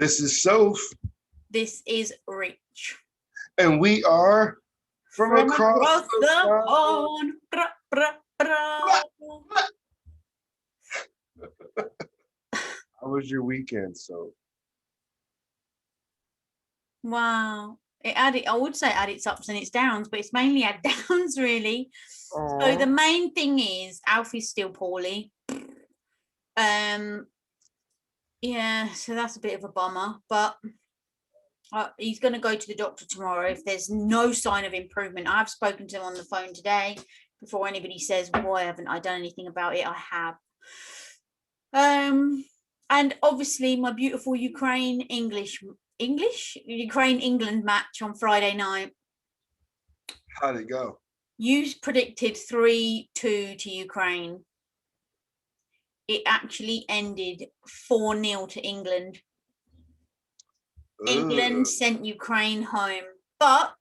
This is Soph. This is Rich. And we are from across the pond. How was your weekend, Soph? Wow. I would say it had its ups and its downs, but it's mainly had downs, really. Aww. So the main thing is Alfie's still poorly. Yeah, so that's a bit of a bummer, but he's going to go to the doctor tomorrow if there's no sign of improvement. I've spoken to him on the phone today. Before anybody says, why haven't I done anything about it? I have. And obviously my beautiful Ukraine-England match on Friday night. How'd it go? You predicted 3-2 to Ukraine. It actually ended 4-0 to England. England sent Ukraine home, but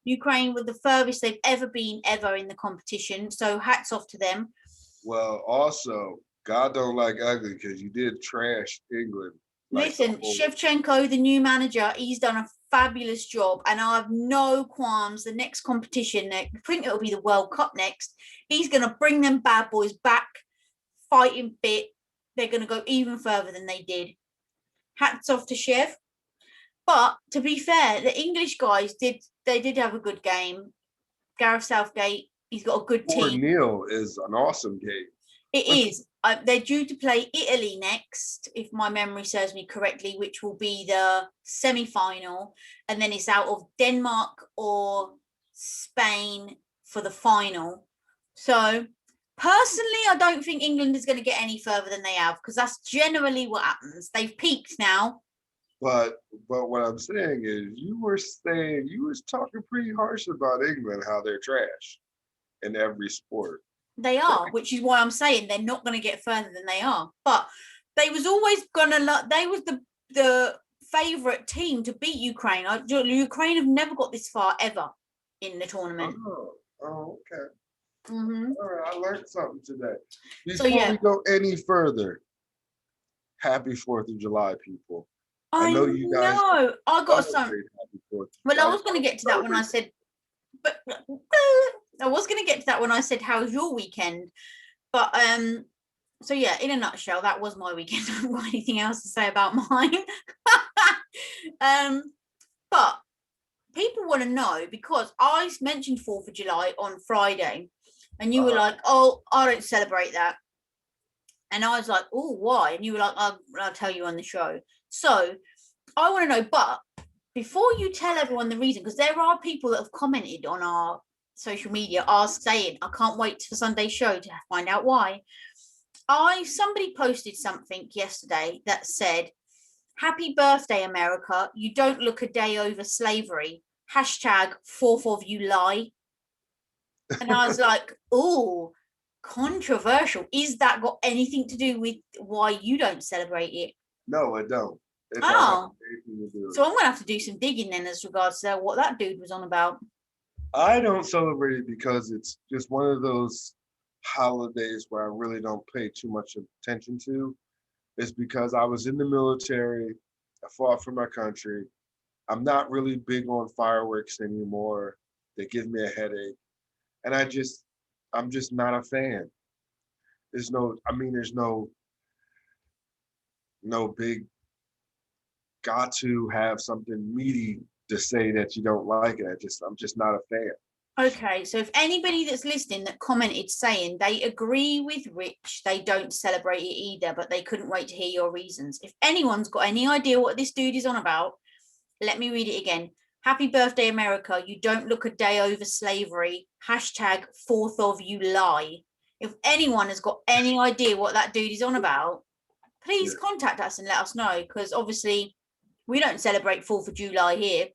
Ukraine were the furthest they've ever been in the competition. So hats off to them. Well, also, God don't like ugly because you did trash England. Listen, Shevchenko, the new manager, he's done a fabulous job, and I have no qualms. The next competition, I think it'll be the World Cup next. He's going to bring them bad boys back, fighting fit. They're going to go even further than they did. Hats off to Chev. But to be fair, the English guys did have a good game. Gareth Southgate, he's got a good team. 4-0 is an awesome game. It is. They're due to play Italy next, if my memory serves me correctly, which will be the semi-final. And then it's out of Denmark or Spain for the final. So personally, I don't think England is going to get any further than they have, because that's generally what happens. They've peaked now. But what I'm saying is you was talking pretty harsh about England, how they're trash in every sport. They are, which is why I'm saying they're not going to get further than they are. But they was always they was the favourite team to beat Ukraine. Ukraine have never got this far ever in the tournament. Oh, okay. Mm-hmm. All right, I learned something today. Before we go any further, happy 4th of July, people. I know you guys. I got some. Well, I was going to get to that when I said, but I was going to get to that when I said, "How's your weekend?" But so yeah, in a nutshell, that was my weekend. I haven't got anything else to say about mine. But people want to know, because I mentioned 4th of July on Friday, and you were like, "Oh, I don't celebrate that," and I was like, "Oh, why?" And you were like, "I'll tell you on the show." So I want to know, but before you tell everyone the reason, because there are people that have commented on our social media saying, I can't wait for Sunday's show to find out why. Somebody posted something yesterday that said, "Happy birthday, America. You don't look a day over slavery. Hashtag 4th of July." And I was like, oh, controversial. Is that got anything to do with why you don't celebrate it? No, it don't. So I'm going to have to do some digging then as regards to what that dude was on about. I don't celebrate it because it's just one of those holidays where I really don't pay too much attention to. It's because I was in the military. I fought for my country. I'm not really big on fireworks anymore. They give me a headache. And I'm just not a fan. There's no big got to have something meaty to say that you don't like it. I'm just not a fan. Okay, so if anybody that's listening that commented saying they agree with Rich, they don't celebrate it either, but they couldn't wait to hear your reasons. If anyone's got any idea what this dude is on about, let me read it again. Happy birthday, America. You don't look a day over slavery. Hashtag 4th of July. If anyone has got any idea what that dude is on about, please contact us and let us know, because obviously we don't celebrate 4th of July here.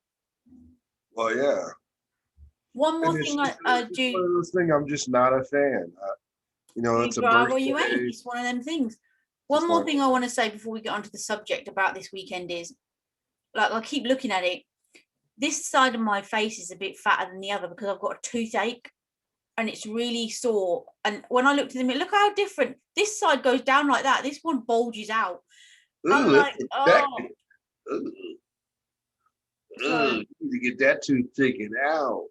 Well, yeah. One more thing I do. One of those things, I'm just not a fan. It's a birthday. Well, you ain't. It's one of them things. One more thing I want to say before we get onto the subject about this weekend is, like, I keep looking at it. This side of my face is a bit fatter than the other because I've got a toothache and it's really sore. And when I looked at them, look how different. This side goes down like that. This one bulges out. I'm Ooh, like, it's oh, infected. Ooh, so you need to get that tooth taken out.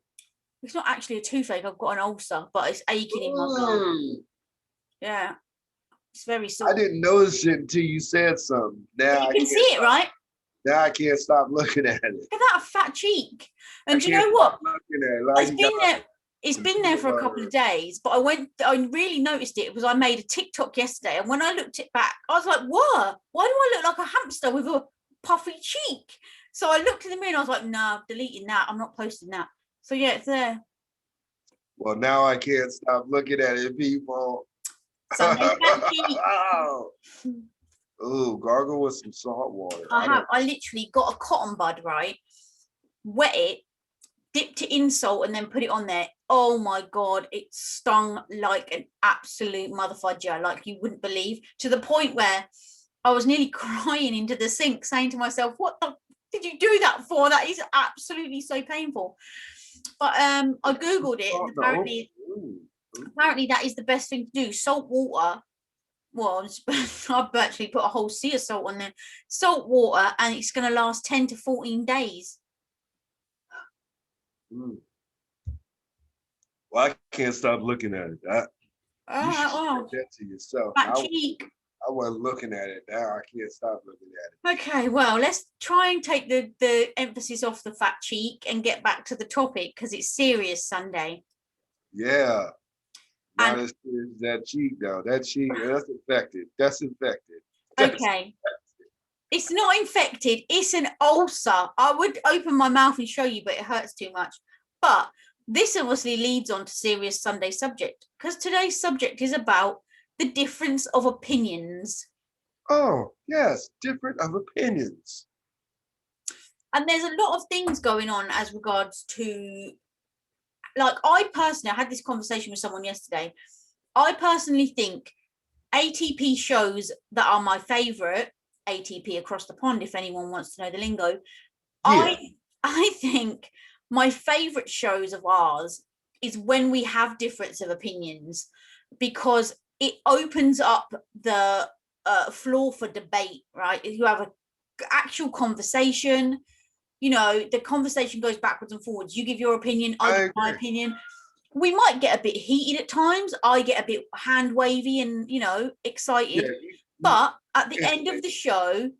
it's not actually a toothache. I've got an ulcer, but it's aching in my gum. Mm. Yeah, it's very I sore. didn't notice it until you said something. But you can see it, right? Now I can't stop looking at it. Look at that fat cheek. I And do you can't know stop what? looking at it. Like It's you got been there. It's some been there peanut for a couple of butter. days, but I really noticed it because I made a TikTok yesterday. And when I looked it back, I was like, what? Why do I look like a hamster with a puffy cheek? So I looked in the mirror and I was like, no, I'm deleting that. I'm not posting that. So yeah, it's there. Well, now I can't stop looking at it, people. Sunday fat cheek. Oh, gargle with some salt water. I literally got a cotton bud, right? Wet it, dipped it in salt, and then put it on there. Oh my god, it stung like an absolute motherfudger, like you wouldn't believe, to the point where I was nearly crying into the sink, saying to myself, "What the did you do that for? That is absolutely so painful." But I googled it, and apparently that is the best thing to do. Salt water. Well, I've actually put a whole sea of salt on there. Salt water, and it's going to last 10 to 14 days. Mm. Well, I can't stop looking at it. You should keep that to yourself. Fat cheek. I wasn't looking at it. Now I can't stop looking at it. Okay, well, let's try and take the emphasis off the fat cheek and get back to the topic because it's serious Sunday. Yeah. Not as serious as that cheek, though. That cheek, that's infected. That's infected. Okay. It's not infected. It's an ulcer. I would open my mouth and show you, but it hurts too much. But this obviously leads on to serious Sunday subject because today's subject is about the difference of opinions. Oh, yes, different of opinions. And there's a lot of things going on as regards to, like, I had this conversation with someone yesterday. I personally think ATP shows that are my favorite, ATP across the pond, if anyone wants to know the lingo. Yeah. I think my favorite shows of ours is when we have difference of opinions because it opens up the floor for debate, right? If you have an actual conversation, you know, the conversation goes backwards and forwards. You give your opinion, I give my opinion. We might get a bit heated at times. I get a bit hand wavy and, you know, excited. Yeah. But at the end of the show,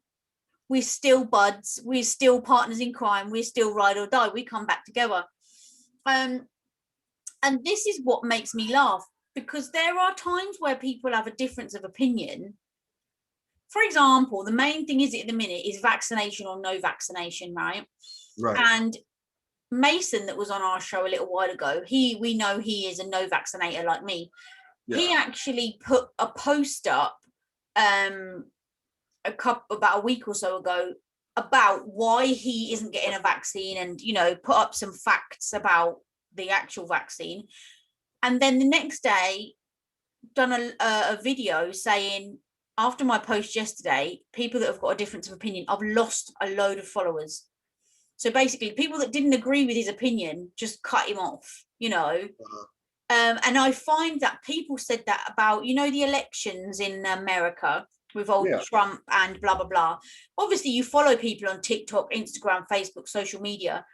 we're still buds. We're still partners in crime. We're still ride or die. We come back together. And this is what makes me laugh because there are times where people have a difference of opinion. For example, the main thing is at the minute is vaccination or no vaccination, right? Right. And Mason, that was on our show a little while ago, we know he is a no vaccinator like me. Yeah. He actually put a post up about a week or so ago about why he isn't getting a vaccine and, you know, put up some facts about the actual vaccine. And then the next day done a video saying, after my post yesterday, people that have got a difference of opinion, I've lost a load of followers. So basically, people that didn't agree with his opinion just cut him off, you know. And I find that people said that about, you know, the elections in America with old Trump and blah, blah, blah. Obviously, you follow people on TikTok, Instagram, Facebook, social media.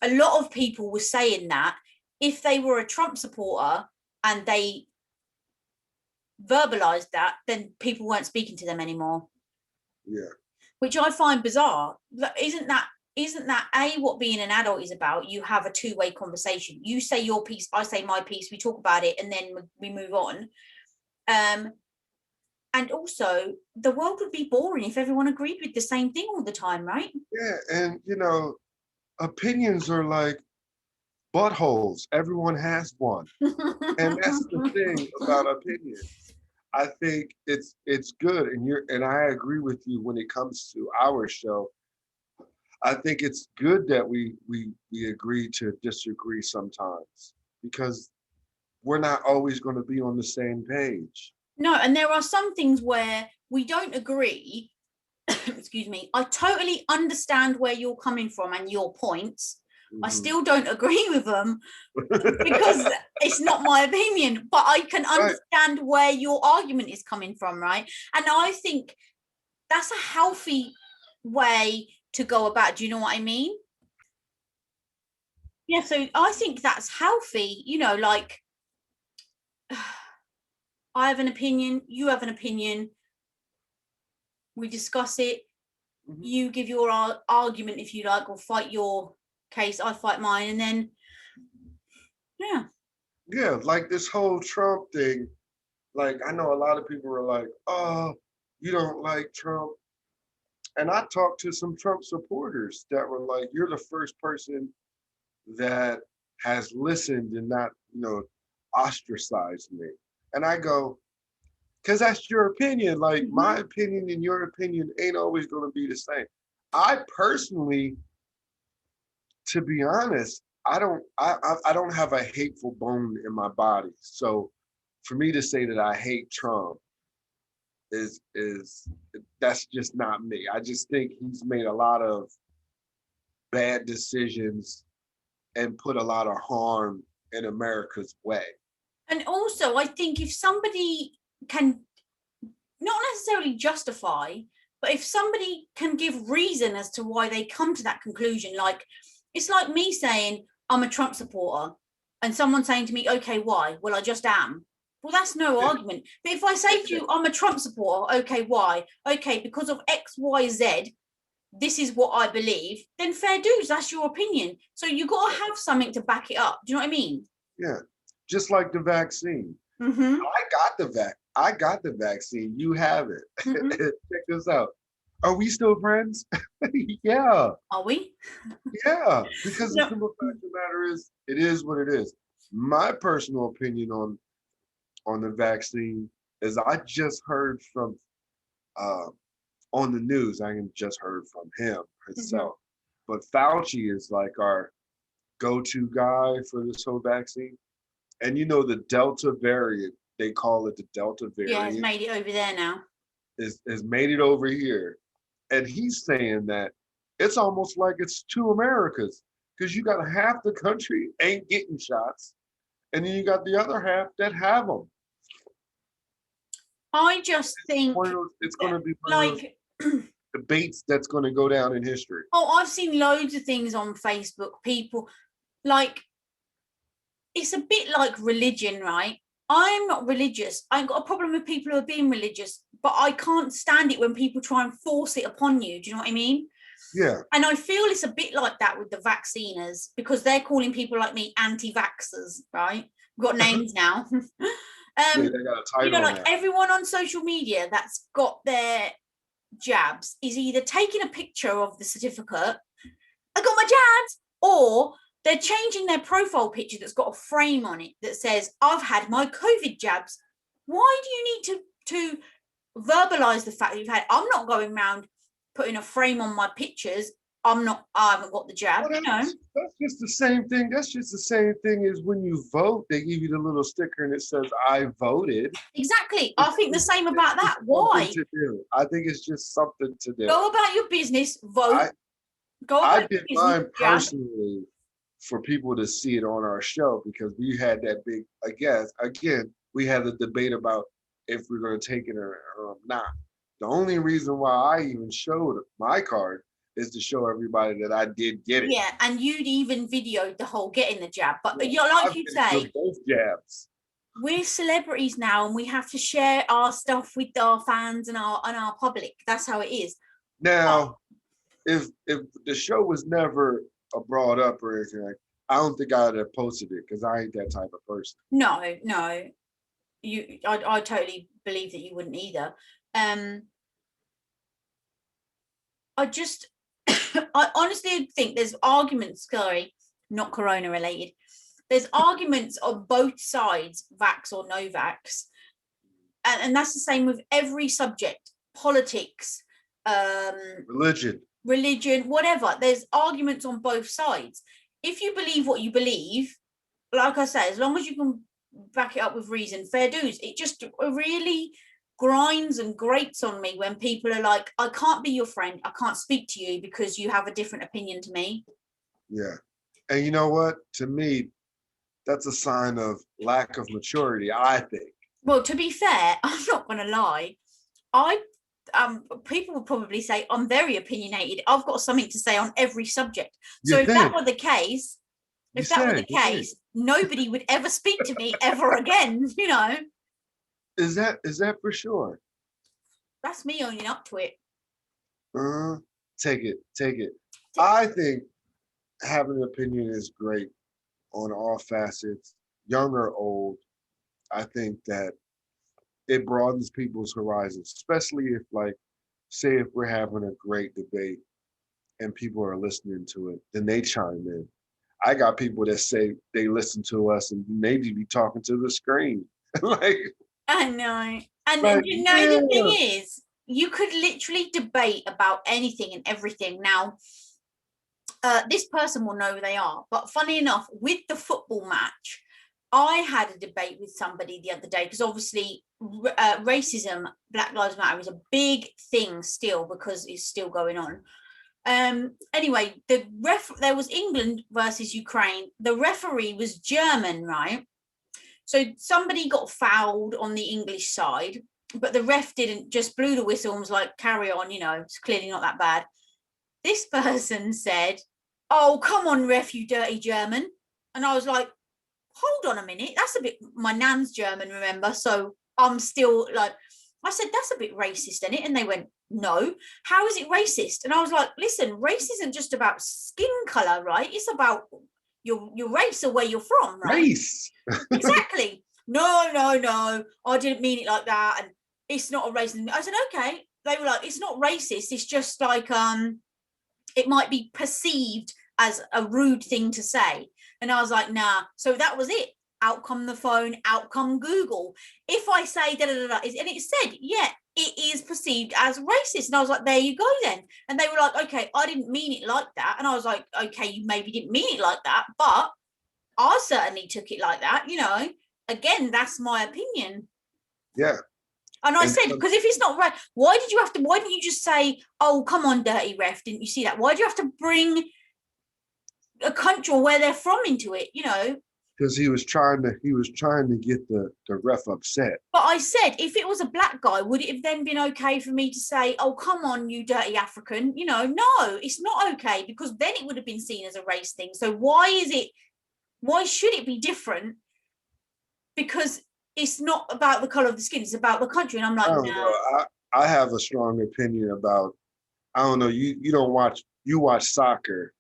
A lot of people were saying that if they were a Trump supporter and they verbalized that, then people weren't speaking to them anymore. Yeah. Which I find bizarre. Isn't that what being an adult is about? You have a two-way conversation. You say your piece, I say my piece, we talk about it, and then we move on. And also, the world would be boring if everyone agreed with the same thing all the time, right? Yeah, and you know, opinions are like buttholes. Everyone has one. And that's the thing about opinions. I think it's good, and I agree with you when it comes to our show. I think it's good that we agree to disagree sometimes because we're not always going to be on the same page. No, and there are some things where we don't agree. Excuse me. I totally understand where you're coming from and your points. Mm-hmm. I still don't agree with them because it's not my opinion, but I can understand where your argument is coming from, right? And I think that's a healthy way to go about. Do you know what I mean? Yeah, so I think that's healthy, like I have an opinion, you have an opinion, we discuss it, you give your argument if you like, or fight your case, I fight mine, and then Yeah, like this whole Trump thing. Like, I know a lot of people are like, oh, you don't like Trump. And I talked to some Trump supporters that were like, you're the first person that has listened and not, ostracized me. And I go, because that's your opinion. Like, my opinion and your opinion ain't always going to be the same. I personally, to be honest, I don't have a hateful bone in my body. So for me to say that I hate Trump is that's just not me. I just think he's made a lot of bad decisions and put a lot of harm in America's way. and also I think if somebody can not necessarily justify, but if somebody can give reason as to why they come to that conclusion, like it's like me saying I'm a Trump supporter and someone saying to me, okay, why? Well, I just am. Well, that's no argument. But if I say to you, I'm a Trump supporter, okay, why? Okay, because of X, Y, Z, this is what I believe, then fair dues, that's your opinion. So you got to have something to back it up. Do you know what I mean? Yeah, just like the vaccine. Mm-hmm. I got the vaccine. You have it. Mm-hmm. Check this out. Are we still friends? Yeah. Are we? Yeah. Because the No. simple fact of the matter is what it is. My personal opinion on the vaccine is I just heard from uh, on the news. I just heard from him himself. But Fauci is like our go-to guy for this whole vaccine. And the Delta variant, they call it the Delta Yeah, it's variant, made it over there now. is made it over here. And he's saying that it's almost like it's two Americas because you got half the country ain't getting shots, and then you got the other half that have them. I just think It's going to be one of those debates that's going to go down in history. Oh, I've seen loads of things on Facebook. People like it's a bit like religion, right? I'm not religious. I've got a problem with people who are being religious, but I can't stand it when people try and force it upon you. Do you know what I mean? Yeah. And I feel it's a bit like that with the vacciners because they're calling people like me anti-vaxxers, right? We've got names now. Yeah, they got a title like now. Everyone on social media that's got their jabs is either taking a picture of the certificate, I got my jabs, or they're changing their profile picture that's got a frame on it that says, I've had my COVID jabs. Why do you need to verbalize the fact that you've had? I'm not going around putting a frame on my pictures. I haven't got the jab. Well, that's just the same thing. That's just the same thing as when you vote, they give you the little sticker and it says, I voted. Exactly. I think the same about that. Why? To do. I think it's just something to do. Go about your business, vote. I did mine personally for people to see it on our show because we had that big, I guess, again, we had the debate about if we're going to take it or not. The only reason why I even showed my card is to show everybody that I did get it. Yeah, and you'd even videoed the whole getting the jab. But like you say, both jabs. We're celebrities now and we have to share our stuff with our fans and our public. That's how it is. Now, if the show was never brought up or anything like, I don't think I'd have posted it because I ain't that type of person. No. I totally believe that you wouldn't either. I honestly think there's arguments, not corona related. There's arguments on both sides, vax or no vax. And that's the same with every subject, politics, religion, whatever. There's arguments on both sides. If you believe what you believe, like I say, as long as you can back it up with reason, fair dues. It just really grinds and grates on me when people are like, I can't be your friend. I can't speak to you because you have a different opinion to me. Yeah. And you know what? To me, that's a sign of lack of maturity, I think. Well, to be fair, I'm not going to lie. I people would probably say I'm very opinionated. I've got something to say on every subject. So You if that think? were the case, You say? You think? nobody would ever speak to me ever again. You know, Is that for sure? that's me owning up to it. Uh, take it, take it. I think having an opinion is great on all facets, young or old. I think that it broadens people's horizons, especially if, like, say, if we're having a great debate and people are listening to it, then they chime in. I got people that say they listen to us and they be talking to the screen. like, I know. And like, you know, the yeah, thing is, you could literally debate about anything and everything. Now, this person will know who they are. But funny enough, with the football match, I had a debate with somebody the other day because obviously racism, Black Lives Matter is a big thing still because it's still going on. Anyway, there was England versus Ukraine. The referee was German, right? So somebody got fouled on the English side, but the ref didn't, just blew the whistle and was like, carry on, you know, it's clearly not that bad. This person said, oh, come on, ref, you dirty German. And I was like, hold on a minute. That's a bit, my nan's German, remember? So I'm still like, I said, that's a bit racist, isn't it? And they went, no, how is it racist? And I was like, listen, race isn't just about skin color, right? It's about your race or where you're from, right? race. Exactly. No, no, no. I didn't mean it like that. And it's not a racist. I said, okay. They were like, it's not racist. It's just like it might be perceived as a rude thing to say. And I was like, nah. So that was it. Out come the phone, out come Google. If I say da da da, da and it said, yeah, it is perceived as racist. And I was like, there you go then. And they were like, okay, I didn't mean it like that. And I was like, okay, you maybe didn't mean it like that, but I certainly took it like that, you know. Again, that's my opinion. Yeah. And I And said, because if it's not right, why didn't you just say, oh, come on, dirty ref? Didn't you see that? Why do you have to bring a country or where they're from into it, you know? because he was trying to get the ref upset. But I said, if it was a black guy, would it have then been okay for me to say, oh, come on, you dirty African? You know, no, it's not okay because then it would have been seen as a race thing. So why should it be different? Because it's not about the color of the skin, it's about the country. And I'm I like, don't know. no. I have a strong opinion about. I don't know. You don't watch. You watch soccer.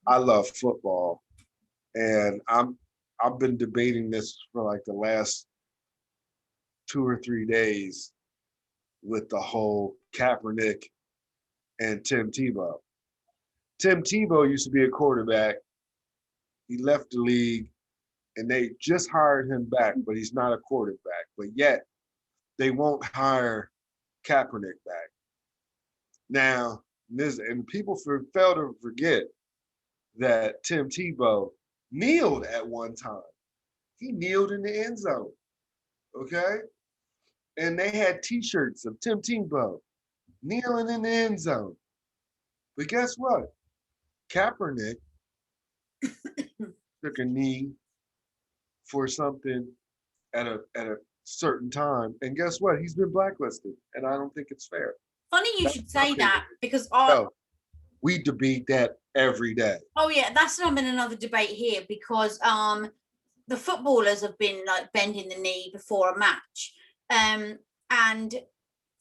I love football, and I've been debating this for like the last 2 or 3 days with the whole Kaepernick and Tim Tebow. Tim Tebow used to be a quarterback. He left the league, and they just hired him back, but he's not a quarterback. But yet they won't hire Kaepernick back. Now, and people fail to forget that Tim Tebow kneeled at one time. He kneeled in the end zone. Okay? And they had T-shirts of Tim Tebow kneeling in the end zone. But guess what? Kaepernick took a knee for something at a certain time. And guess what? He's been blacklisted. And I don't think it's fair. Funny you That's should my say opinion. that because So we debate that every day. oh yeah, that's not been another debate here because the footballers have been like bending the knee before a match. And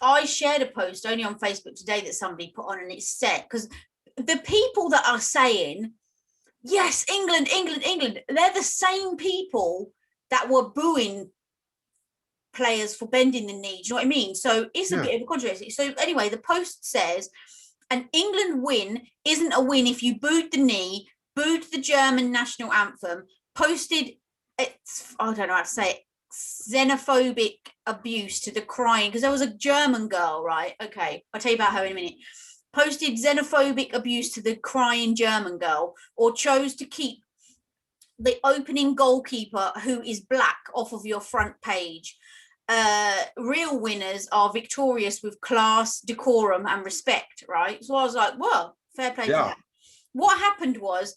I shared a post only on Facebook today that somebody put on and it said, because the people that are saying, yes, England, England, England, they're the same people that were booing players for bending the knee. Do you know what I mean? So it's a bit of a controversy. So anyway, the post says an England win isn't a win if you booed the knee, booed the German national anthem, posted it's I don't know how to say it, xenophobic abuse to the crying, because there was a German girl, right? Okay, I'll tell you about her in a minute. Posted xenophobic abuse to the crying German girl, or chose to keep the opening goalkeeper who is black off of your front page. Real winners are victorious with class, decorum, and respect, right? So I was like, well, fair play to them. What happened was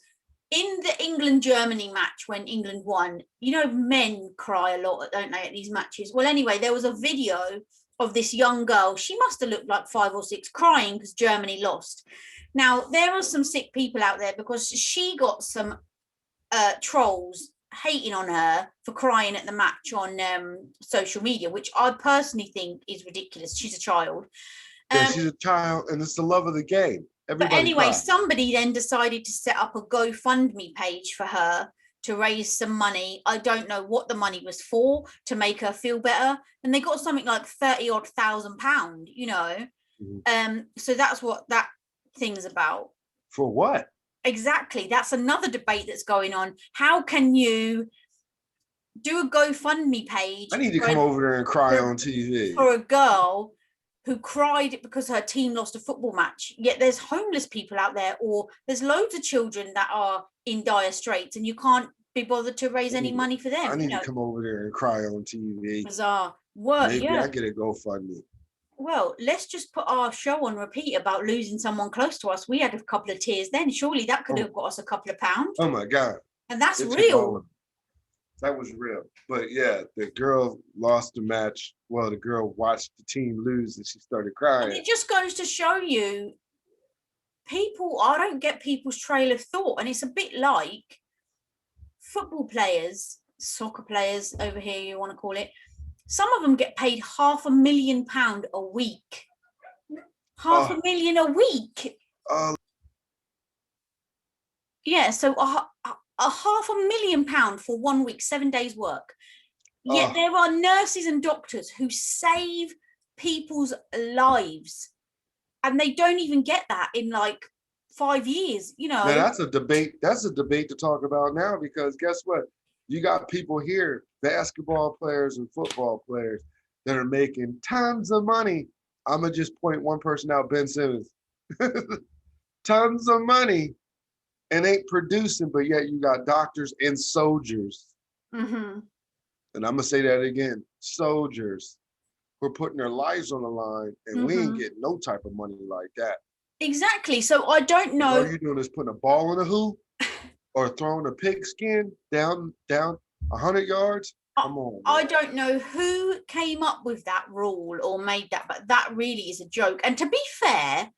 in the England-Germany match when England won, you know, men cry a lot, don't they, at these matches? Well, anyway, there was a video of this young girl. She must have looked like 5 or 6, crying because Germany lost. Now, there are some sick people out there because she got some trolls hating on her for crying at the match on social media, which I personally think is ridiculous. She's a child. Yeah, she's a child, and it's the love of the game. But Everybody anyway, cries. somebody then decided to set up a GoFundMe page for her to raise some money. I don't know what the money was for, to make her feel better. And they got something like 30 odd £1,000, you know. So that's what that thing's about. For what? Exactly. That's another debate that's going on. How can you do a GoFundMe page? I need to come over there and cry on TV. For a girl who cried because her team lost a football match. Yet there's homeless people out there, or there's loads of children that are in dire straits, and you can't be bothered to raise any money for them. I need to come over there and cry on TV. Bizarre. Maybe I get a GoFundMe. Well, let's just put our show on repeat about losing someone close to us. We had a couple of tears then. Surely that could have got us a couple of pounds. Oh my God. And that's real. That was real. But yeah, the girl lost the match. Well, the girl watched the team lose and she started crying. And it just goes to show you, I don't get people's trail of thought. And it's a bit like football players, soccer players over here, you want to call it. Some of them get paid £500,000 a week. £500,000 a week. Yeah, so a £500,000 for 1 week, 7 days work. Yet there are nurses and doctors who save people's lives, and they don't even get that in like 5 years, you know. Now, that's a debate. That's a debate to talk about now, because guess what? You got people here, basketball players and football players, that are making tons of money. I'm gonna just point one person out, Ben Simmons. Tons of money and ain't producing, but yet you got doctors and soldiers. And I'm gonna say that again, soldiers who are putting their lives on the line, and we ain't getting no type of money like that. Exactly. So I don't know. All you're doing is putting a ball in a hoop or throwing a pigskin down 100 yards. Come on. I don't know who came up with that rule or made that, but that really is a joke. And to be fair,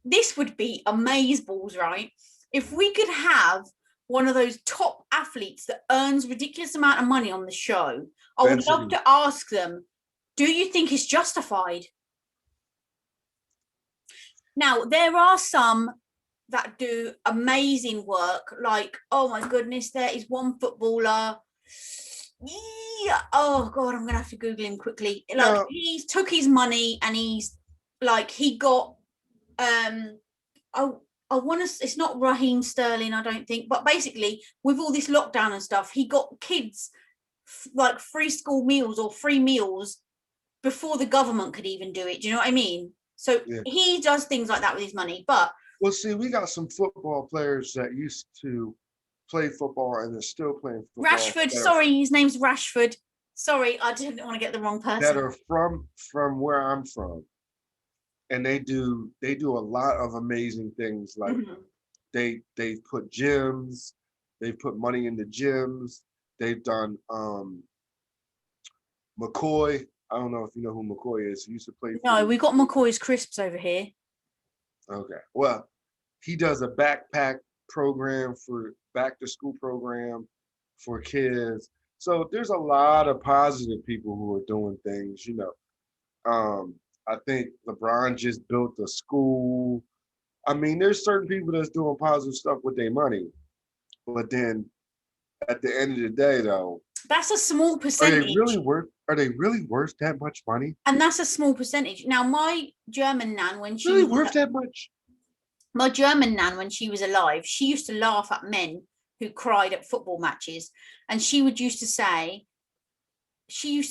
this would be amazeballs, right? If we could have one of those top athletes that earns ridiculous amount of money on the show, I would love to ask them, do you think it's justified? Now, there are some that do amazing work, like, oh my goodness, there is one footballer. Yeah, oh God, I'm gonna have to Google him quickly. Like, he took his money and he's like, he got I want to, it's not Raheem Sterling, I don't think, but basically with all this lockdown and stuff, he got kids like free school meals or free meals before the government could even do it. Do you know what I mean? So he does things like that with his money. But well, see, we got some football players that used to play football and they're still playing football. Rashford, sorry, his name's Rashford. Sorry, I didn't want to get the wrong person. That are from where I'm from. And they do a lot of amazing things. Like they put gyms, they put money into gyms. They've done McCoy. I don't know if you know who McCoy is. He used to play. No, we got McCoy's crisps over here. Okay, well, he does a backpack program for back to school program for kids. So there's a lot of positive people who are doing things, you know. I think LeBron just built a school. I mean, there's certain people that's doing positive stuff with their money. But then at the end of the day, though, that's a small percentage. Are they really worth that much money? And that's a small percentage. Now, my German nan, when she really worth that much? My German nan, when she was alive, she used to laugh at men who cried at football matches. And she used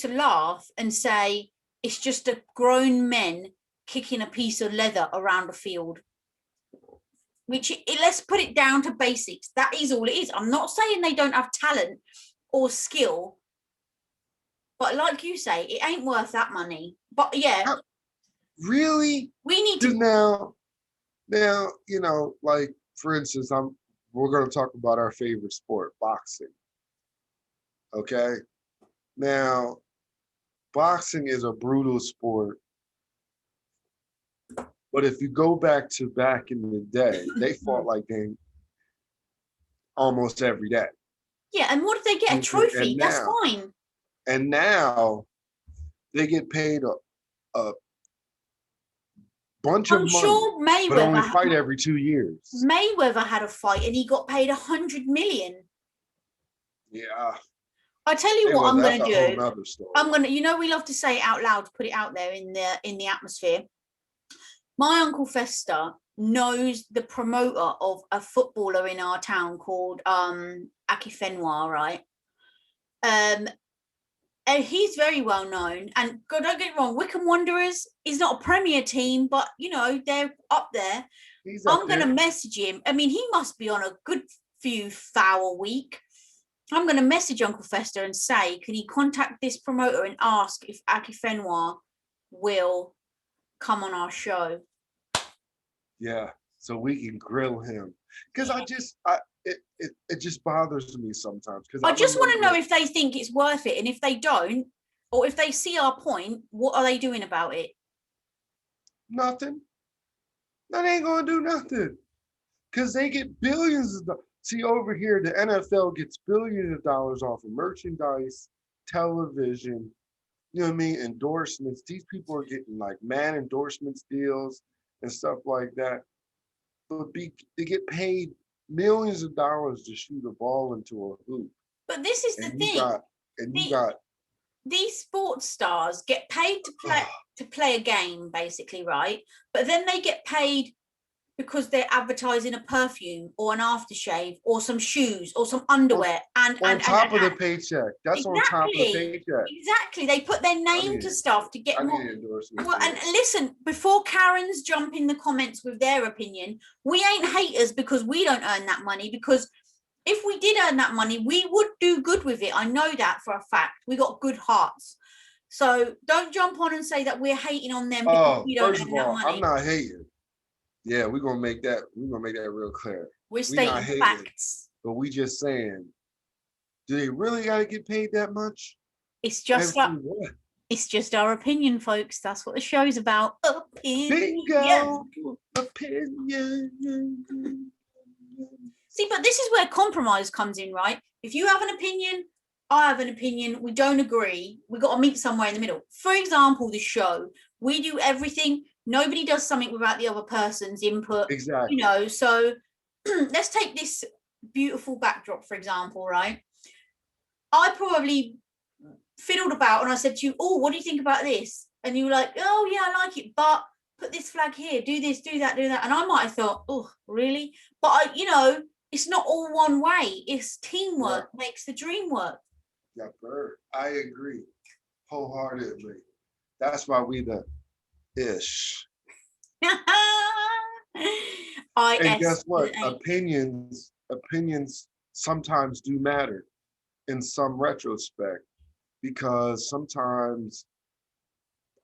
to laugh and say, it's just a grown men kicking a piece of leather around a field. Which, let's put it down to basics. That is all it is. I'm not saying they don't have talent or skill, but like you say, it ain't worth that money. But yeah. Really? We need to now, you know, like for instance, we're gonna talk about our favorite sport, boxing. Okay. Now, boxing is a brutal sport. But if you go back in the day, they fought like they almost every day. Yeah, and what if they get a trophy? And That's now, fine. and now they get paid a bunch of I'm money, sure but only fight every 2 years. Mayweather had a fight and he got paid 100 million. Yeah. I tell you what I'm going to do. Whole nother story. I'm going to, we love to say it out loud, put it out there in the atmosphere. My Uncle Fester knows the promoter of a footballer in our town called Akifenwa, right? And he's very well known. And God, don't get it wrong, Wycombe Wanderers is not a Premier team, but they're up there. I'm going to message him. I mean, he must be on a good few foul a week. I'm going to message Uncle Fester and say, can he contact this promoter and ask if Akifenwa will come on our show? Yeah, so we can grill him. Because it just bothers me sometimes. Because I just want to know if they think it's worth it, and if they don't, or if they see our point, what are they doing about it? Nothing. That ain't gonna do nothing. Because they get billions of dollars. See, over here, the NFL gets billions of dollars off of merchandise, television, you know what I mean, endorsements. These people are getting like man endorsements deals and stuff like that. But they get paid millions of dollars to shoot a ball into a hoop. But this is the thing. These sports stars get paid to play a game, basically, right? But then they get paid because they're advertising a perfume or an aftershave or some shoes or some underwear and on top of the paycheck. That's exactly. On top of the paycheck. Exactly. They put their name to stuff to get more. Well, and listen, before Karens jump in the comments with their opinion, we ain't haters because we don't earn that money, because if we did earn that money, we would do good with it. I know that for a fact. We got good hearts. So don't jump on and say that we're hating on them because we don't earn that money. I'm not hating. Yeah, we're gonna make that real clear. We're stating facts. But we just saying, do they really gotta get paid that much? It's just it's just our opinion, folks. That's what the show's about. Opinion. Bingo. Opinion. See, but this is where compromise comes in, right? If you have an opinion, I have an opinion, we don't agree, we got to meet somewhere in the middle. For example, the show, we do everything. Nobody does something without the other person's input. Exactly. So let's take this beautiful backdrop, for example, right? I probably fiddled about and I said to you, oh, what do you think about this? And you were like, oh, yeah, I like it, but put this flag here, do this, do that, do that. And I might have thought, oh, really? But, it's not all one way. It's teamwork makes the dream work. Yeah, I agree wholeheartedly. That's why we the ish. And guess what? Opinions sometimes do matter in some retrospect, because sometimes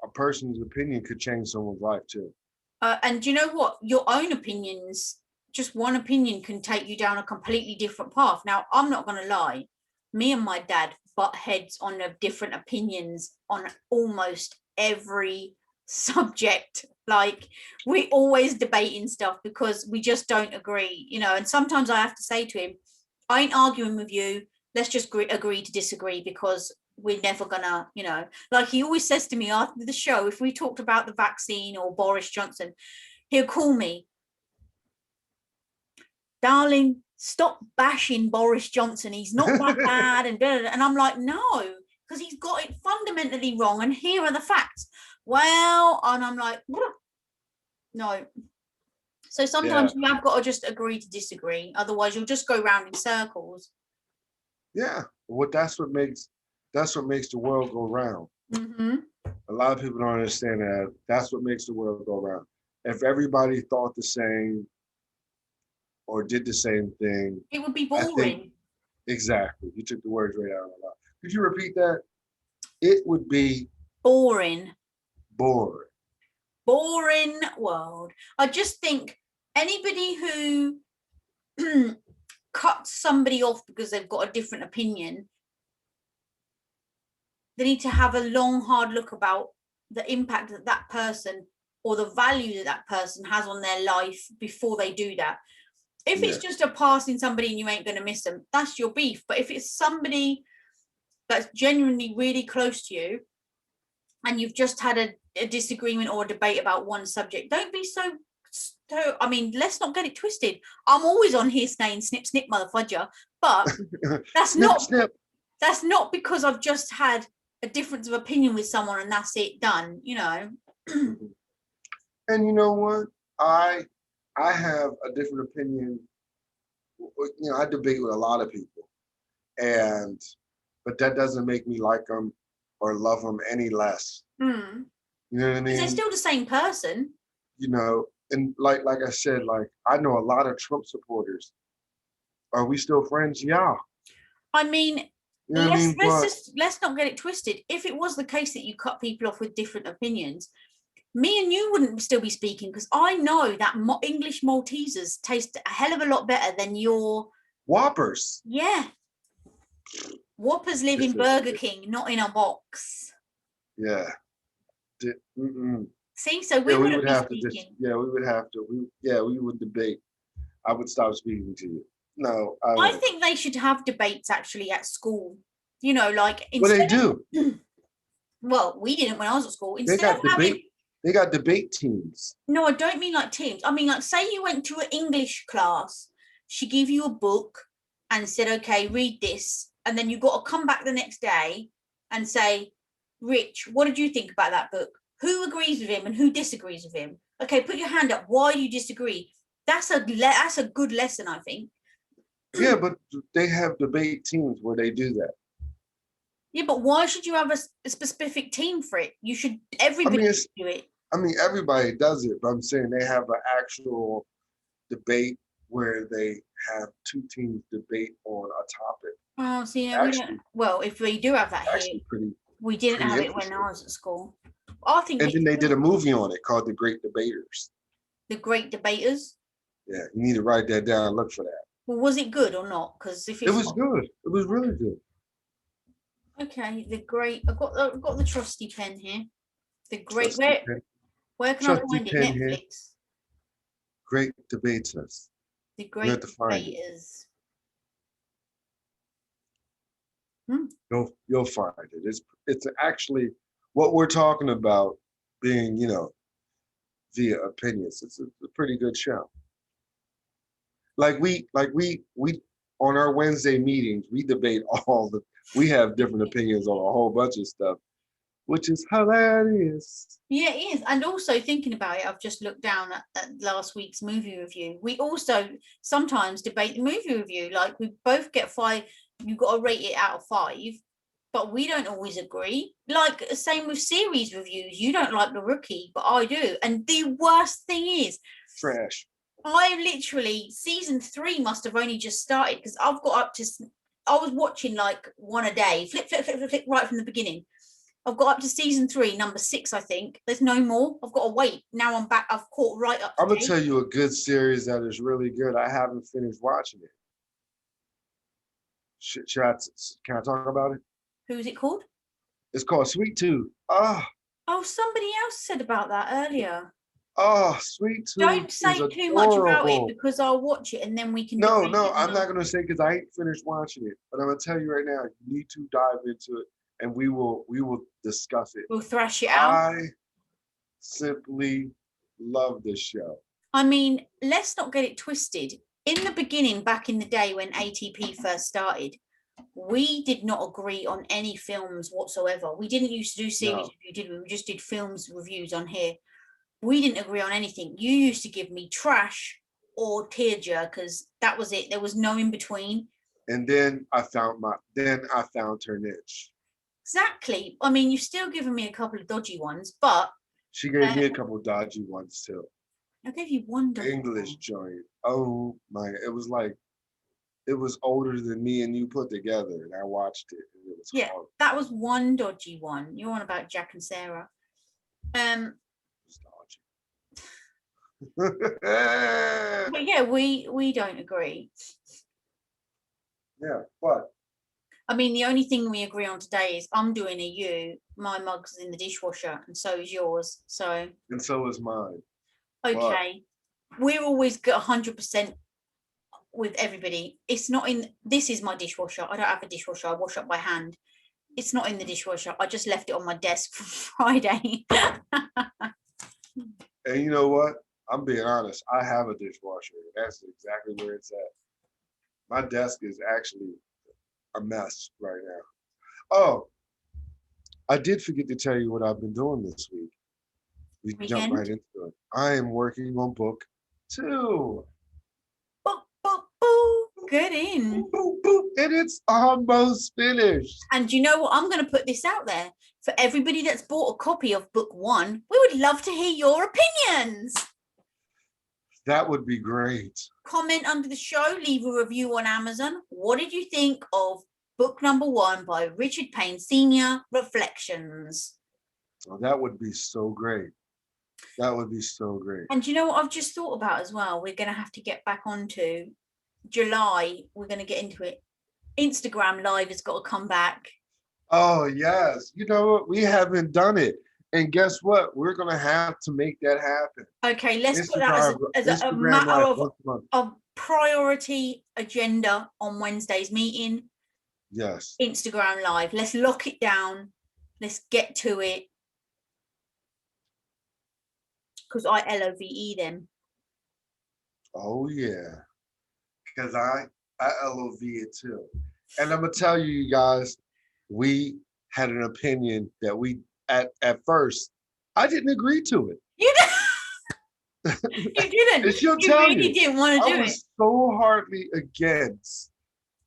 a person's opinion could change someone's life too. And you know what? Your own opinions, just one opinion can take you down a completely different path. Now, I'm not going to lie. Me and my dad butt heads on different opinions on almost every subject. Like, we always debating stuff because we just don't agree, and sometimes I have to say to him, I ain't arguing with you. Let's just agree to disagree, because we're never gonna, like he always says to me after the show, if we talked about the vaccine or Boris Johnson, he'll call me, darling, stop bashing Boris Johnson. He's not that bad. And I'm like, no, because he's got it fundamentally wrong. And here are the facts. Well, and I'm like, no. So sometimes you have got to just agree to disagree. Otherwise, you'll just go round in circles. Yeah. That's what makes the world go round. Mm-hmm. A lot of people don't understand that. That's what makes the world go round. If everybody thought the same or did the same thing, it would be boring. Exactly. You took the words right out of my mouth. Could you repeat that? It would be boring. Boring world. I just think anybody who cuts somebody off because they've got a different opinion, they need to have a long, hard look about the impact that that person or the value that that person has on their life before they do that. If Yeah. it's just a passing somebody and you ain't going to miss them, that's your beef. But if it's somebody that's genuinely really close to you and you've just had a disagreement or a debate about one subject, don't be so, I mean, let's not get it twisted. I'm always on here saying snip, snip, motherfudger, but that's Snip, not snip. that's not because I've just had a difference of opinion with someone and that's it, done, you know. And you know what? I have a different opinion. You know, I debate with a lot of people, and but that doesn't make me like them or love them any less. Mm. You know what I Because they're mean? still the same person. You know, and like I said, like I know a lot of Trump supporters. Are we still friends? Yeah. I mean, You know what I mean? But let's not get it twisted. If it was the case that you cut people off with different opinions, me and you wouldn't still be speaking because I know that English Maltesers taste a hell of a lot better than your Whoppers. yeah. Whoppers live in Burger King, not in a box. Yeah. See, so Yeah, we we wouldn't would be have to speaking. we would have to. We would debate. I would stop speaking to you. No, I I won't. think they should have debates actually at school. You know, like Well, they instead do. of well, we didn't when I was at school. They Instead of got debate. having They got debate teams. no, I don't mean like teams. I mean like say you went to an English class, she gave you a book and said, okay, read this, and then you got to come back the next day and say, Rich, what did you think about that book? Who agrees with him and who disagrees with him? Okay, put your hand up. Why do you disagree? That's a good lesson, I think. Yeah, but they have debate teams where they do that. Yeah, but why should you have a specific team for it? You should I everybody mean, do it. everybody does it, but I'm saying they have an actual debate where they have two teams debate on a topic. Oh, see, yeah, we don't. Actually, Well, if we do have that here, actually pretty we didn't pretty have it when interesting. I was at school. I think And then it's they did a movie on it called The Great Debaters. the Great Debaters. Yeah, you need to write that down. Look for that. Well, was it good or not? Because if It it's was not, good. It was really good. okay, the Great. I've got the trusty pen here. The Great. Trusty pen, Where can I trusty find it? pen here. Netflix. Great Debaters. The You have Great to find it. Debaters. You'll find it. It's actually what we're talking about being, via opinions. It's a pretty good show. We on our Wednesday meetings, we debate we have different opinions on a whole bunch of stuff, which is hilarious. Yeah, it is. And also thinking about it, I've just looked down at last week's movie review. We also sometimes debate the movie review. Like we both get 5, you've got to rate it out of 5, but we don't always agree. Like same with series reviews. You don't like The Rookie, but I do. And the worst thing is Trash. I literally season 3 must have only just started because I've got up to I was watching like one a day, flip, flip, flip, flip, flip right from the beginning. I've got up to season 3, number 6, I think. There's no more. I've got to wait. Now I'm back. I've caught right up to I'm gonna date. tell you a good series that is really good. I haven't finished watching it. Can I talk about it? Who's it called? It's called Sweet Tooth. Oh, somebody else said about that earlier. Sweet Tooth Don't is say too much about it adorable. because I'll watch it and then we can No, debate it I'm now. not gonna say because I ain't finished watching it, but I'm gonna tell you right now, you need to dive into it, and we will discuss it. We'll thrash it out. I simply love this show. I mean, let's not get it twisted. In the beginning, back in the day when ATP first started, we did not agree on any films whatsoever. We didn't used to do series review, did we? We just did films reviews on here. We didn't agree on anything. You used to give me trash or tearjerkers. That was it. There was no in between. And then I found her niche. Exactly. I mean, you've still given me a couple of dodgy ones, but she gave me a couple of dodgy ones too. I gave you one dodgy English one. joint. Oh my! It was older than me and you put together, and I watched it. And it was horrible. That was one dodgy one. You're on about Jack and Sarah. But yeah, we don't agree. Yeah, but I mean, the only thing we agree on today is I'm doing a you. My mug's in the dishwasher, and so is yours. So, and so is mine. okay, we're always got 100% with everybody. It's not in. This is my dishwasher. I don't have a dishwasher. I wash up by hand. It's not in the dishwasher. I just left it on my desk for Friday. And you know what? I'm being honest. I have a dishwasher. That's exactly where it's at. My desk is actually a mess right now. Oh, I did forget to tell you what I've been doing this week. We jump right Weekend. into it. I am working on book 2. Boop, boop, boop. Good in. Boop, boop, boop, and it's almost finished. And you know what? I'm going to put this out there for everybody that's bought a copy of book 1. We would love to hear your opinions. That would be great. Comment under the show, leave a review on Amazon. What did you think of book number 1 by Richard Payne Sr., Reflections? Oh, that would be so great. That would be so great. And you know what I've just thought about as well? We're going to have to get back onto July. We're going to get into it. Instagram Live has got to come back. Oh, yes. You know what? We haven't done it. And guess what? We're going to have to make that happen. Okay, let's put that as a matter of priority agenda on Wednesday's meeting. Yes. Instagram Live. Let's lock it down. Let's get to it. Because I LOVE them. Oh, yeah. Because I LOV it too. And I'm going to tell you guys, we had an opinion that we, at first, I didn't agree to it. You didn't. You didn't. And she'll You tell really you, didn't want to do I it. was so hardly against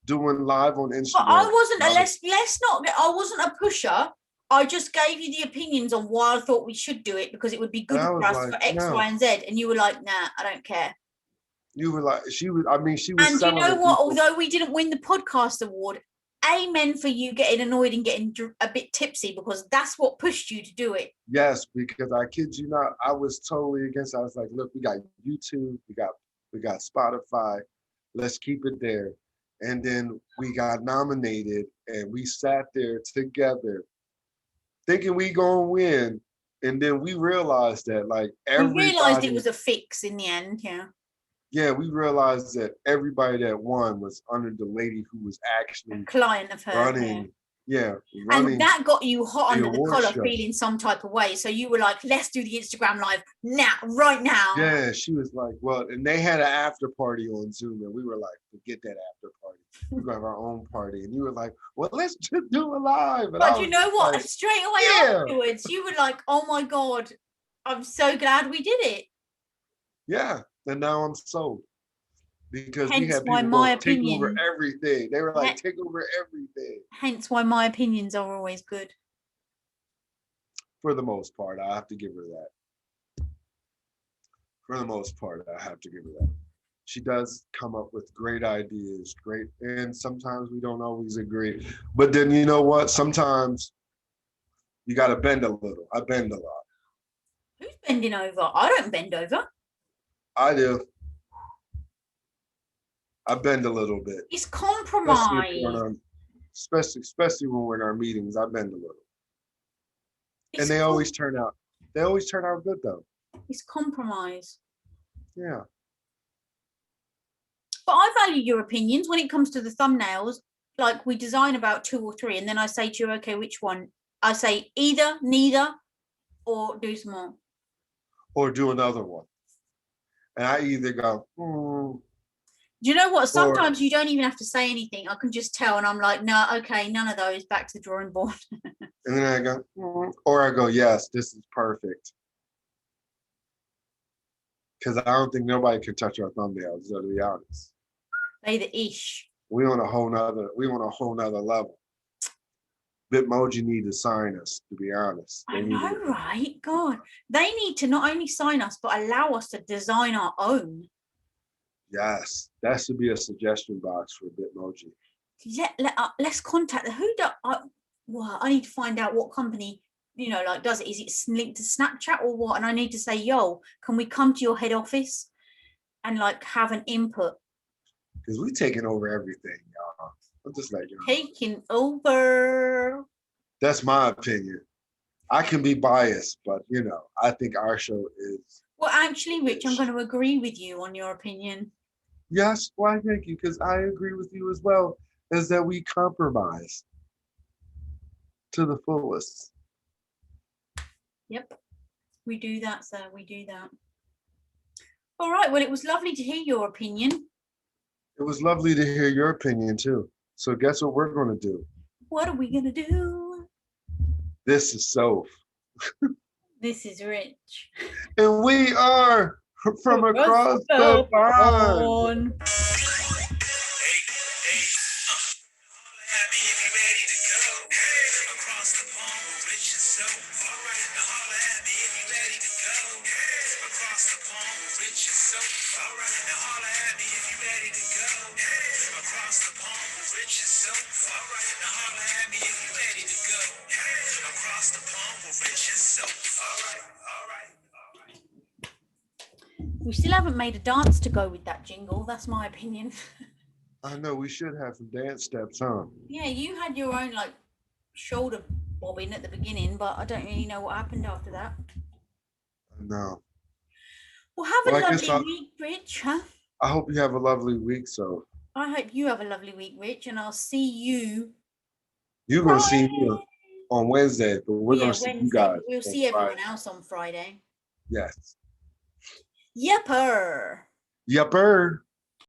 doing live on Instagram. But I wasn't let's not get, I wasn't a pusher. I just gave you the opinions on why I thought we should do it because it would be good for us for X, Y, and Z. And you were like, nah, I don't care. You were like, she was And you know what? Although we didn't win the podcast award, amen for you getting annoyed and getting a bit tipsy because that's what pushed you to do it. Yes, because I kid you not, I was totally against it. I was like, look, we got YouTube, we got Spotify, let's keep it there. And then we got nominated and we sat there together thinking we gonna win. And then we realized that like everybody— We realized it was a fix in the end, yeah. Yeah, we realized that everybody that won was under the lady who was actually a client of hers running. Yeah, and that got you hot under the collar, feeling some type of way. So you were like, let's do the Instagram Live now, right now. Yeah, she was like, well, and they had an after party on Zoom, and we were like, forget that after party. We're gonna have our own party. And you were like, well, let's just do it live. And but you know what? Like, straight away afterwards, you were like, oh my God, I'm so glad we did it. Yeah, and now I'm sold. Because hence we had why people my take opinion, over everything. They were like, take over everything. Hence why my opinions are always good. For the most part, I have to give her that. For the most part, I have to give her that. She does come up with great ideas, and sometimes we don't always agree. But then you know what? Sometimes you got to bend a little. I bend a lot. Who's bending over? I don't bend over. I do. I bend a little bit. It's compromise. Especially when we're in our meetings, I bend a little. And they always turn out good though. It's compromise. Yeah. But I value your opinions when it comes to the thumbnails. Like we design about 2 or 3, and then I say to you, okay, which one? I say either, neither, or do some more. Or do another one. And I either go, Do you know what? Sometimes you don't even have to say anything. I can just tell, and I'm like, no, okay, none of those. Back to the drawing board. And then I go, or I go, yes, this is perfect. Because I don't think nobody can touch our thumbnails, to be honest. They the ish. We on a whole nother level. Bitmoji need to sign us, to be honest. I know, right? God, they need to not only sign us, but allow us to design our own. Yes, that should be a suggestion box for Bitmoji. Let's contact well, I need to find out what company, does it. Is it linked to Snapchat or what? And I need to say, yo, can we come to your head office and have an input? Because we taking over everything, y'all. I'm just like, you know, Taking over. that's my opinion. I can be biased, but you know, I think our show is. Well, actually, Rich, I'm going to agree with you on your opinion. Yes, why thank you, because I agree with you as well, is that we compromise to the fullest. Yep, we do that, sir. We do that. All right. Well, it was lovely to hear your opinion. It was lovely to hear your opinion too. So guess what we're going to do? What are we going to do? This is Soph. This is Rich. And we are from across the pond. We still haven't made a dance to go with that jingle. That's my opinion. I know we should have some dance steps, huh? Yeah, you had your own like shoulder bobbing at the beginning, but I don't really know what happened after that. I know. Well, have a lovely week, Rich, huh? I hope you have a lovely week, so. I hope you have a lovely week, Rich, and I'll see you. You're going to see me on Wednesday, but we're going to see you guys. We'll see everyone else on Friday. Yes. Yepper. Yepper.